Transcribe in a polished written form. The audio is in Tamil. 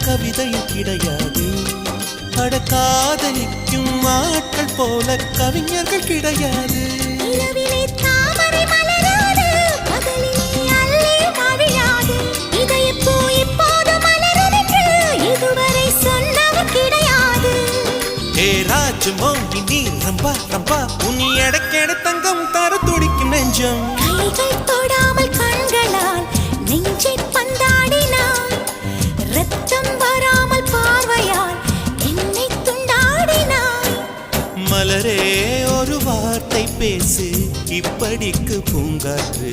கவிதையும் கிடையாது. அட காதலிக்கும் ஆட்கள் போல கவிஞர்கள் கிடையாது. நீ ரம்பா ரம்பா உன்னை எடக்கெட தங்கம் தர துடிக்கும் நெஞ்சம். கைகள் தொடாமல் கண்களால் நெஞ்சை பந்தாடினாய். ரத்தம் வராமல் பார்வையால் என்னை துண்டாடினாய். மலரே ஒரு வார்த்தை பேசு இப்படிக்கு பூங்காற்று.